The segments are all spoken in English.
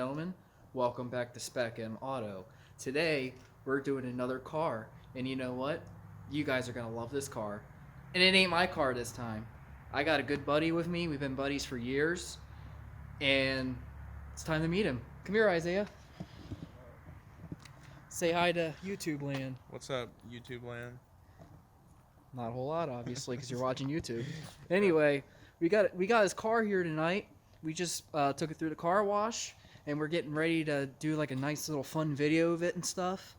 gentlemen, welcome back to Spec M Auto. Today, we're doing another car, and you know what? You guys are going to love this car. And it ain't my car this time. I got a good buddy with me. We've been buddies for years, and it's time to meet him. Come here, Isaiah. Say hi to YouTube land. What's up, YouTube land? Not a whole lot, obviously, because you're watching YouTube. Anyway, we got his car here tonight. We just took it through the car wash, and we're getting ready to do like a nice little fun video of it and stuff.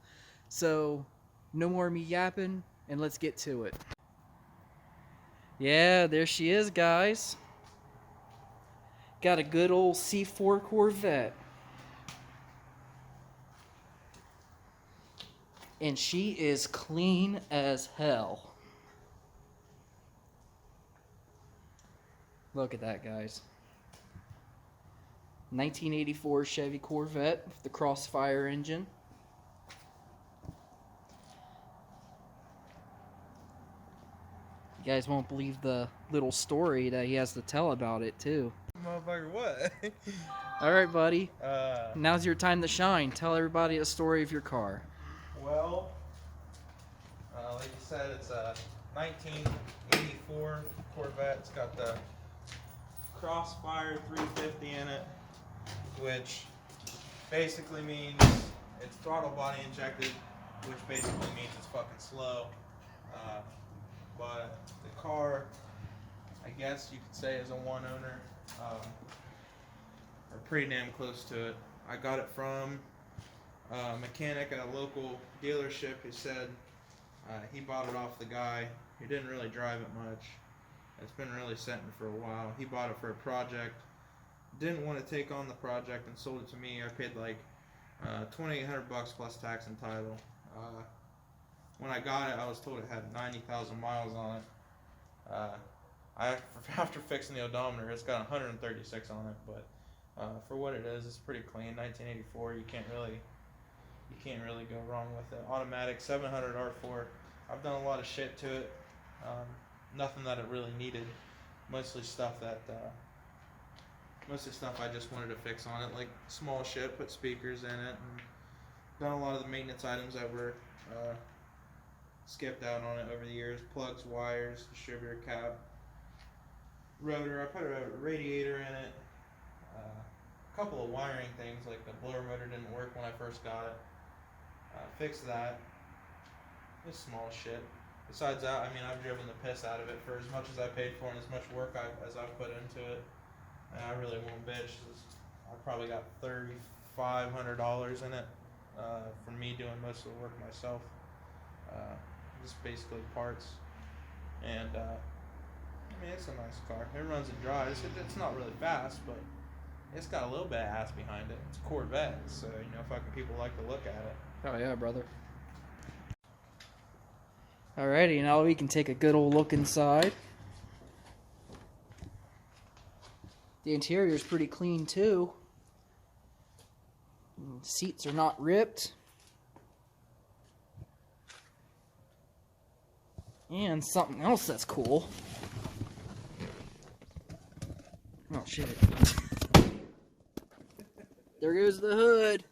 So, no more me yapping, and let's get to it. Yeah, there she is, guys. Got a good old C4 Corvette. And she is clean as hell. Look at that, guys. 1984 Chevy Corvette with the Crossfire engine. You guys won't believe the little story that he has to tell about it, too. Motherfucker, what? Alright, buddy. Now's your time to shine. Tell everybody the story of your car. Well, like you said, it's a 1984 Corvette. It's got the Crossfire 350 in it, which basically means it's throttle body injected, which basically means it's fucking slow. But the car, I guess you could say, is a one owner, or pretty damn close to it. I got it from a mechanic at a local dealership who said he bought it off the guy who didn't really drive it much. It's been really sitting for a while. He bought it for a project, didn't want to take on the project, and sold it to me. I paid like $2,800 plus tax and title. When I got it, I was told it had 90,000 miles on it. After fixing the odometer, it's got 136 on it, but for what it is, it's pretty clean. 1984, you can't really go wrong with it. Automatic 700 R4. I've done a lot of shit to it. Nothing that it really needed. Mostly stuff I just wanted to fix on it, like small shit. Put speakers in it, and done a lot of the maintenance items that were skipped out on it over the years. Plugs, wires, distributor cap, rotor. I put a radiator in it. A couple of wiring things, like the blower motor didn't work when I first got it. Fixed that. It's small shit. Besides that, I mean, I've driven the piss out of it for as much as I paid for and as much work as I've put into it. And I really won't bitch. I probably got $3,500 in it from me doing most of the work myself. Just basically parts. And I mean, it's a nice car. It runs and drives. It's not really fast, but it's got a little bit of ass behind it. It's a Corvette, so fucking people like to look at it. Oh yeah, brother. Alrighty, now we can take a good old look inside. The interior is pretty clean too. Seats are not ripped. And something else that's cool. Oh shit. There goes the hood.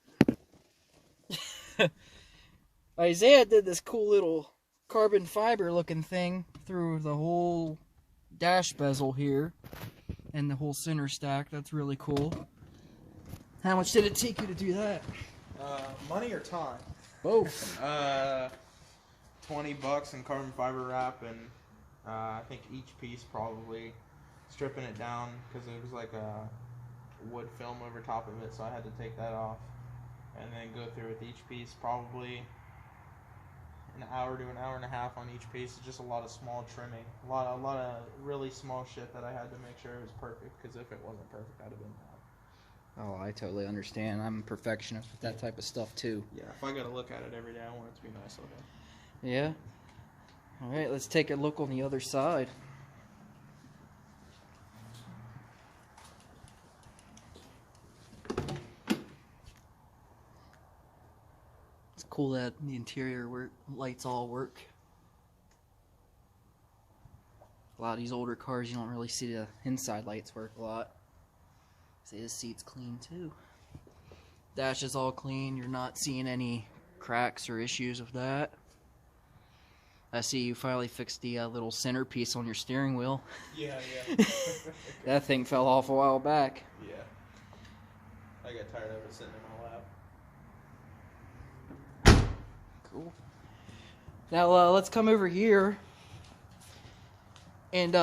Isaiah did this cool little carbon fiber looking thing through the whole dash bezel here and the whole center stack. That's really cool. How much did it take you to do that? Money or time? Both. $20 in carbon fiber wrap, and I think each piece probably stripping it down because it was like a wood film over top of it, so I had to take that off and then go through with each piece. Probably an hour to an hour and a half on each piece. It's just a lot of small trimming, a lot of really small shit that I had to make sure it was perfect, because if it wasn't perfect, I'd have been mad. Oh, I totally understand. I'm a perfectionist with that type of stuff too. Yeah, if I gotta look at it every day, I want it to be nice looking. Yeah. Alright, let's take a look on the other side. It's cool that the interior lights all work. A lot of these older cars, you don't really see the inside lights work a lot. See, this seat's clean too. Dash is all clean. You're not seeing any cracks or issues with that. I see you finally fixed the little centerpiece on your steering wheel. Yeah. That thing fell off a while back. Yeah. I got tired of it sitting in my lap. Cool. Now let's come over here and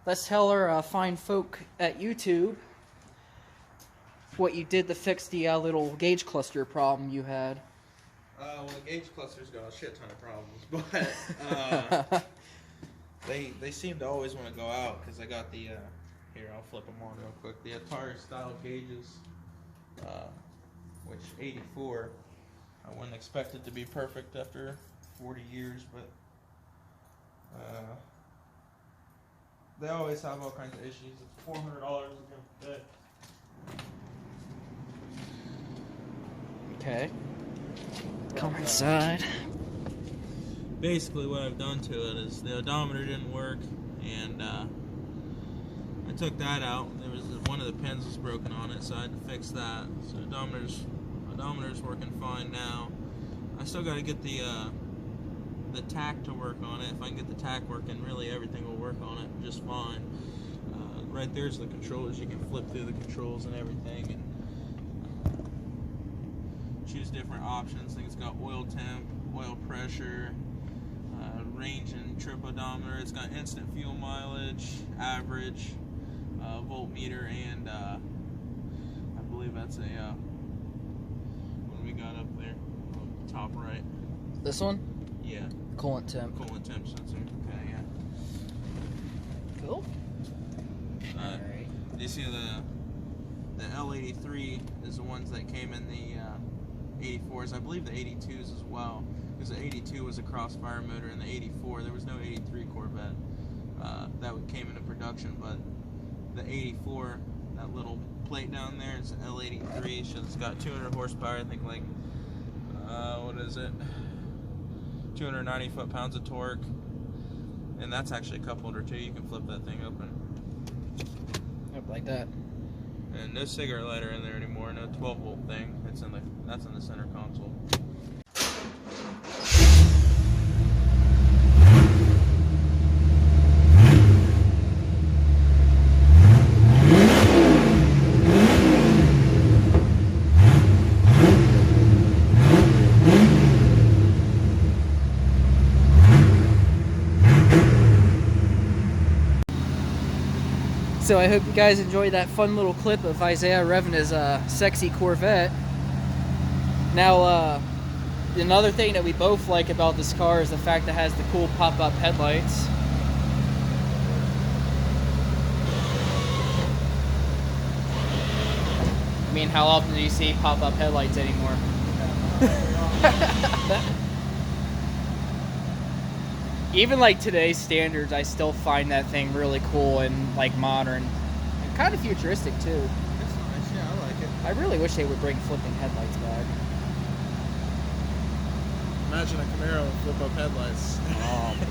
let's tell our fine folk at YouTube what you did to fix the little gauge cluster problem you had. Well, the gauge cluster's got a shit ton of problems, but they seem to always want to go out because I got the here, I'll flip them on real quick. The Atari style gauges, which 84, I wouldn't expect it to be perfect after 40 years, but they always have all kinds of issues. It's $400 a bit. Okay. Come inside. Basically what I've done to it is the odometer didn't work, and I took that out. There was one of the pins was broken on it, so I had to fix that. So odometer's working fine now. I still got to get the tack to work on it. If I can get the tack working, really everything will work on it just fine. Right there's the controllers. You can flip through the controls and everything, and choose different options. I think it's got oil temp, oil pressure, range and trip odometer. It's got instant fuel mileage, average, voltmeter, and I believe that's a what do we got up there? Top right. This one? Yeah. Coolant temp. Coolant temp sensor. Okay, yeah. Cool. Alright. You see the L83 is the ones that came in the 84s. I believe the 82s as well, because the 82 was a crossfire motor, and the 84 there was no 83 Corvette that came into production, but the 84, that little plate down there, is L83. So it's got 200 horsepower. I think like what is it? 290 foot-pounds of torque, and that's actually a cup holder too. You can flip that thing open. Yep, like that. And no cigarette lighter in there anymore. No 12-volt thing. That's in the center console. So I hope you guys enjoyed that fun little clip of Isaiah revving his sexy Corvette. Now, another thing that we both like about this car is the fact that it has the cool pop-up headlights. I mean, how often do you see pop-up headlights anymore? Even like today's standards, I still find that thing really cool and like modern and kind of futuristic too. It's nice, yeah, I like it. I really wish they would bring flipping headlights back. Imagine a Camaro with flip-up headlights. Oh my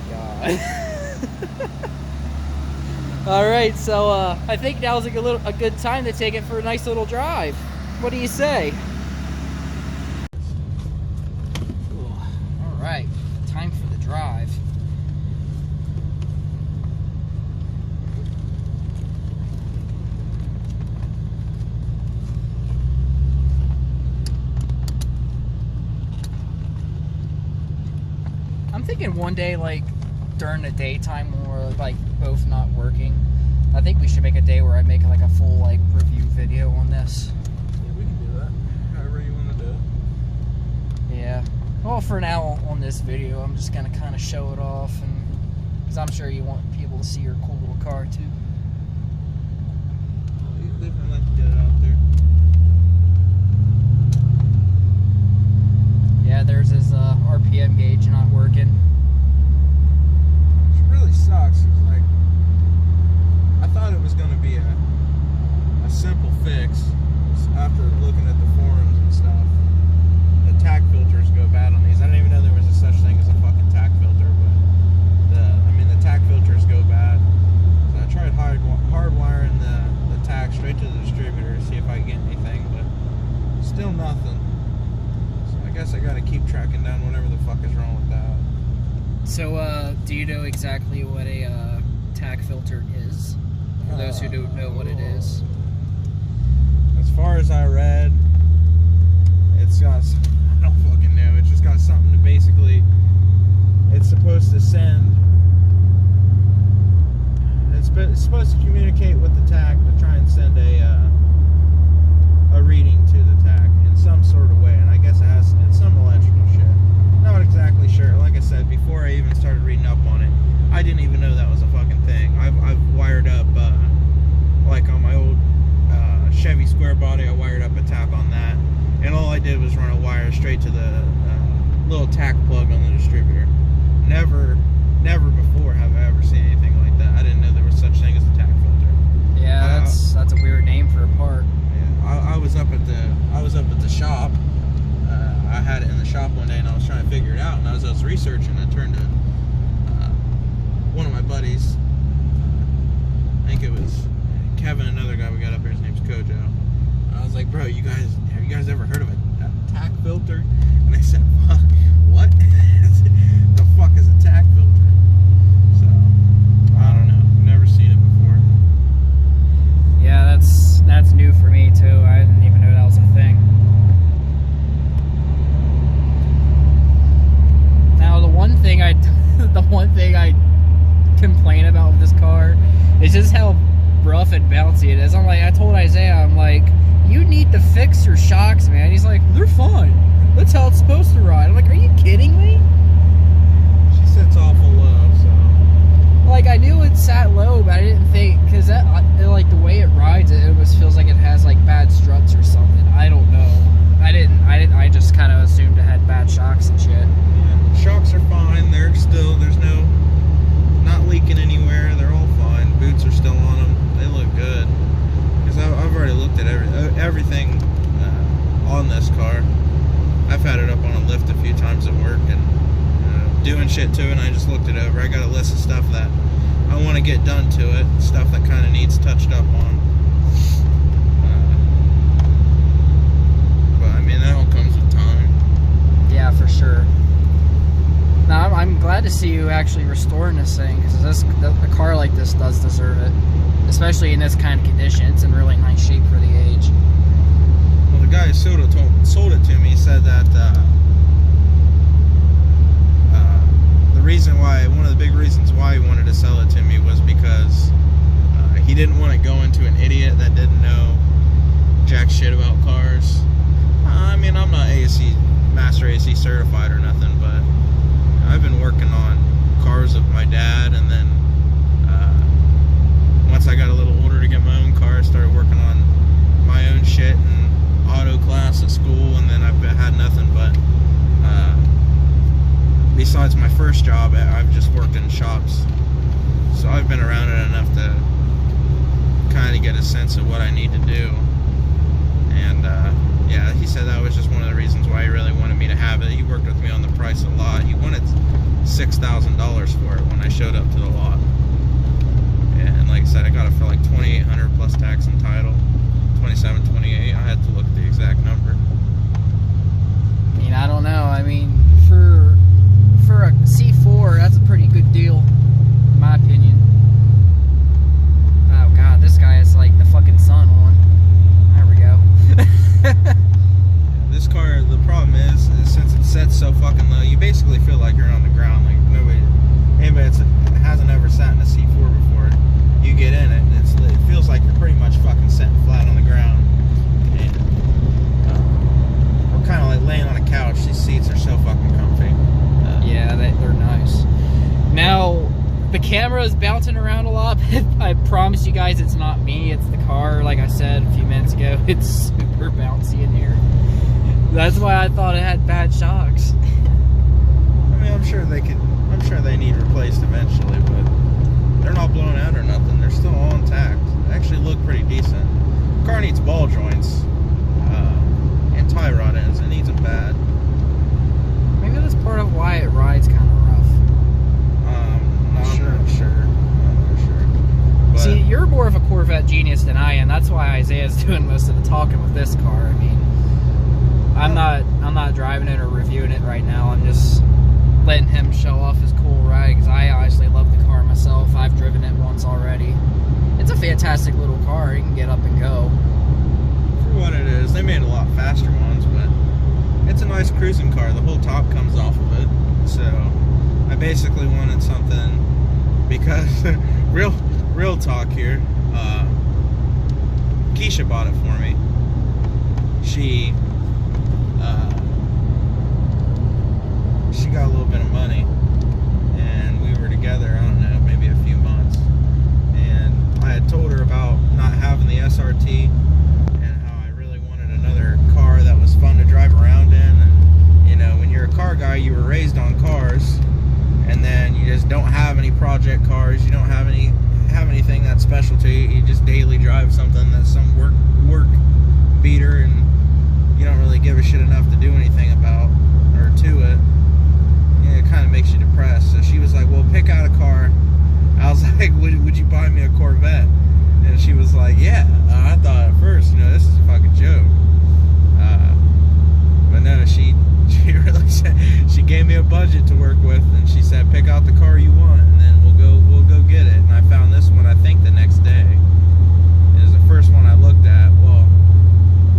god. All right, so I think now's a good time to take it for a nice little drive. What do you say? Ooh. All right, time for the drive. I'm thinking one day, like, during the daytime when we're, like, both not working, I think we should make a day where I make, like, a full, like, review video on this. Yeah, we can do that. However you want to do it. Yeah. Well, for now, on this video, I'm just going to kind of show it off, and because I'm sure you want people to see your cool little car, too. You definitely like to get it out there. Yeah, there's his RPM gauge not working. Which really sucks. It's like, I thought it was going to be a simple fix after looking at the forums and stuff. The tack filters go bad on these. I didn't even know there was a such thing as a fucking tack filter, but the tack filters go bad. So I tried hardwiring the tack straight to the distributor to see nothing. So I guess I gotta keep tracking down whatever the fuck is wrong with that. So, do you know exactly what a tack filter is? For those who don't know what it is. As far as I read, it's got, I don't fucking know, it's just got something to basically, it's supposed to send, it's supposed to communicate with the tack to try and send a reading to the tack in some sort of way, and I guess it has, it's some electrical shit. Not exactly sure. Like I said, before I even started reading up on it, I didn't even know that was a fucking thing. I've wired up, like on my old Chevy square body, I wired up a tack on that, and all I did was run a wire straight to the little tack plug on the distributor. Never before have I ever seen anything like that. I didn't know there was such thing as a tack filter. Yeah, that's a weird name for a part. Yeah, I was up at the shop. I had it in the shop one day, and I was trying to figure it out. And as I was researching, I turned to one of my buddies. I think it was Kevin, another guy we got up here. His name's Kojo. And I was like, "Bro, have you guys ever heard of a tack filter?" And they said, "Fuck, what? The fuck is a tack filter?" So I don't know. Never seen it before. Yeah, that's new for me too. I didn't even know that was a thing. Now the one thing I complain about with this car is just how rough and bouncy it is. I told Isaiah, I'm like, you need to fix your shocks, man. He's like, they're fine. That's how it's supposed to ride. I'm like, are you kidding me? She sits awful low, so. Like, I knew it sat low, but I didn't think, because that, like, the way it rides, it almost feels like it has, like, bad struts or something. I don't know. I just kind of assumed it had bad shocks and shit. Yeah, shocks are fine. There's not leaking anywhere. They're all fine. Boots are still on them. They look good. Because I've already looked at everything on this car. I've had it up on a lift a few times at work and doing shit to it, and I just looked it over. I got a list of stuff that I want to get done to it, stuff that kind of needs touched up on. But I mean, that all comes with time. Yeah, for sure. Now, I'm glad to see you actually restoring this thing, because a car like this does deserve it, especially in this kind of condition. It's in really nice shape for the age. Well, the guy who sold it to me said that one of the big reasons why he wanted to sell it to me was because he didn't want to go into an idiot that didn't know jack shit about cars. I mean, I'm not master AC certified or nothing, but I've been working on cars with my dad, and then once I got a little older to get my own car, I started working on my own shit in auto class at school, and then I've had nothing but besides my first job, I've just worked in shops, so I've been around it enough to kind of get a sense of what I need to do. And yeah, he said that was just one of the reasons why he really wanted me to have it. He worked with me on the price a lot. He wanted $6,000 for it when I showed up to the lot, and like I said, I got it for like $2,800 plus tax and title, $2,700, $2,800. I had to look at the exact number. I mean, I don't know. I mean, for a C4, that's a pretty good deal, in my opinion. Oh god, this guy is like the fucking sun on. There we go. This car, the problem is since it sets so fucking low, you basically feel like you're on the ground. Like anybody that hasn't ever sat in a C4 before, you get in it, and it feels like you're pretty much fucking sitting flat on the ground. And we're kind of like laying on a couch. These seats are so fucking comfy. Yeah, they're nice. Now, the camera is bouncing around a lot. I promise you guys it's not me, it's the car. Like I said a few minutes ago, it's super bouncy in here. That's why I thought it had bad shocks. I mean, I'm sure they need replaced eventually, but they're not blown out or nothing. They're still all intact. They actually look pretty decent. The car needs ball joints and tie rod ends. It needs them bad. Maybe that's part of why it rides kind of rough. I'm not sure. But see, you're more of a Corvette genius than I am. That's why Isaiah's doing most of the talking with this car. I mean, not driving it or reviewing it right now. I'm just letting him show off his cool ride, because I honestly love the car myself. I've driven it once already. It's a fantastic little car. You can get up and go. For what it is, they made a lot faster ones, but it's a nice cruising car. The whole top comes off of it, so I basically wanted something, because real talk here. Quisha bought it for me. She got a little bit of money, and we were together, I don't know, maybe a few months, and I had told her about not having the SRT and how I really wanted another car that was fun to drive around in. And you know, when you're a car guy, you were raised on cars, and then you just don't have any project cars, you don't have anything that's special to you. You just daily drive something that's some work beater, and you don't really give a shit enough to do anything about or to it. Yeah, it kind of makes you depressed. So she was like, well, pick out a car. I was like, would you buy me a Corvette? And she was like, yeah. I thought at first, this is a fucking joke. But no, she really said, she gave me a budget to work with, and she said, pick out the car you want, and then we'll go get it. And I found this one, I think, the next day. It was the first one I looked at. Well,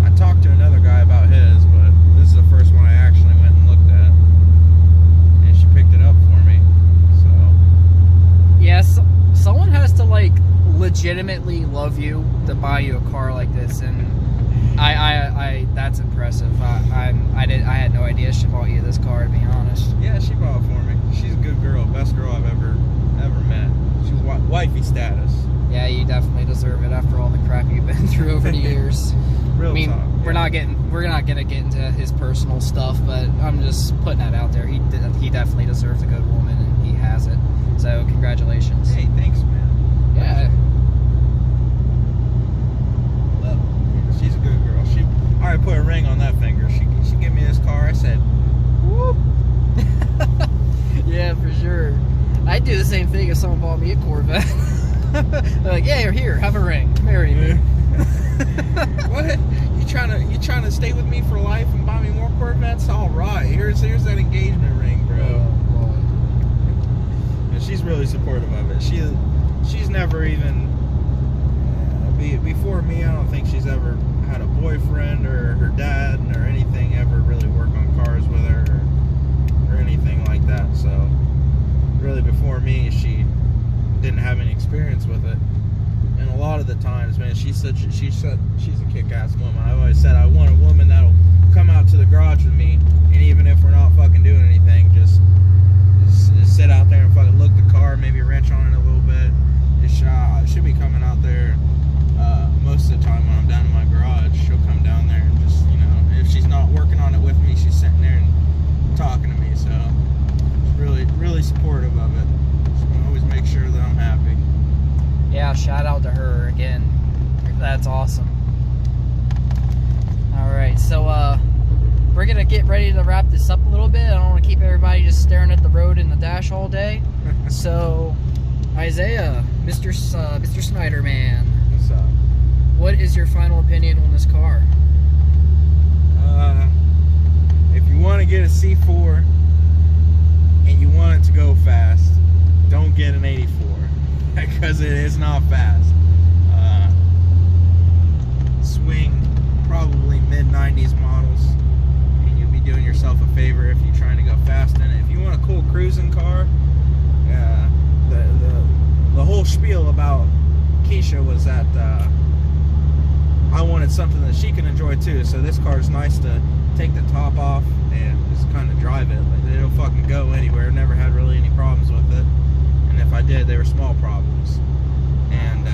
I talked to another guy about his, but this is the first one I actually went and looked at. And she picked it up for me. So Yes, someone has to like legitimately love you to buy you a car like this, and I that's impressive. I had no idea she bought you this car, to be honest. yeah, she bought it for me. She's a good girl, best girl I've ever met. She's wifey status. Yeah, you definitely deserve it after all the crap you've been through over the years. Real I mean, talk. we're not gonna get into his personal stuff, but I'm just putting that out there. He definitely deserves a good woman, and he has it. So congratulations. Hey, thanks, man. Yeah. Love her. She's a good girl. She already put a ring on that finger. She gave me this car. I said, whoop. Yeah, for sure. I'd do the same thing if someone bought me a Corvette. They're like, yeah, here, have a ring. Marry me. What? You trying to stay with me for life and buy me more Corvettes? All right. Here's that engagement ring, bro. Oh, boy. And she's really supportive of it. She's never even before me. I don't think she's ever had a boyfriend or her dad or anything ever really work on cars with her or anything like that. So really, before me, she didn't have any experience with it. And a lot of the times, man, she's a kick-ass woman. I've always said I want a woman that'll come out to the garage with me, and even if we're not fucking doing anything, just sit out there and fucking look the car, maybe wrench on it a little bit. She'll be coming out there most of the time when I'm down in my garage. She'll come down there and just, if she's not working on it with me, she's sitting there and talking to me. So she's really, really supportive of it. She can always make sure that I'm happy. Yeah, shout out to her again. That's awesome. Alright, so we're gonna get ready to wrap this up a little bit. I don't want to keep everybody just staring at the road in the dash all day. So, Isaiah, Mr. Snyder Man, What's up? what is your final opinion on this car? If you want to get a C4 and you want it to go fast, don't get an 84 because it is not fast. Swing probably mid-90s models, and you'll be doing yourself a favor if you're trying to go fast in it. If you want a cool cruising car, the whole spiel about Quisha was that I wanted something that she can enjoy too. So this car is nice to take the top off and just kind of drive it. Like, it'll fucking go anywhere. Never had really any problems with it, and if I did, they were small problems. And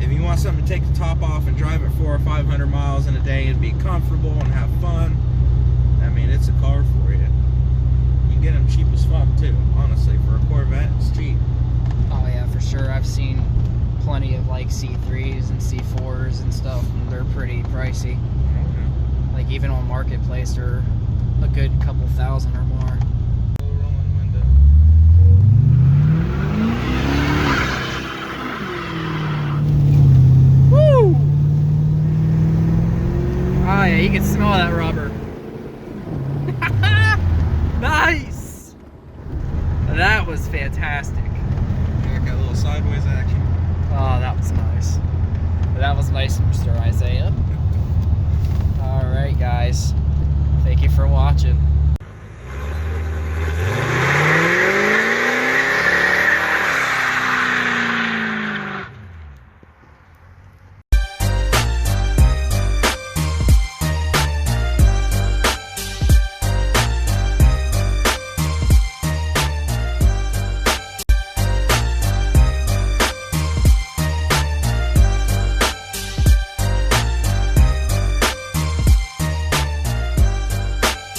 if you want something to take the top off and drive it 400 or 500 miles in a day and be comfortable and have fun, I mean, it's a car for you. You can get them cheap as fuck too. Honestly, for a Corvette, it's cheap. Oh yeah, for sure. I've seen plenty of like C3s and C4s and stuff, and they're pretty pricey. Like even on Marketplace, they're a good couple thousand or more. yeah, you can smell that rubber. Nice! That was fantastic. Yeah, got a little sideways action. Oh, that was nice. That was nice, Mr. Isaiah. Alright, guys. Thank you for watching.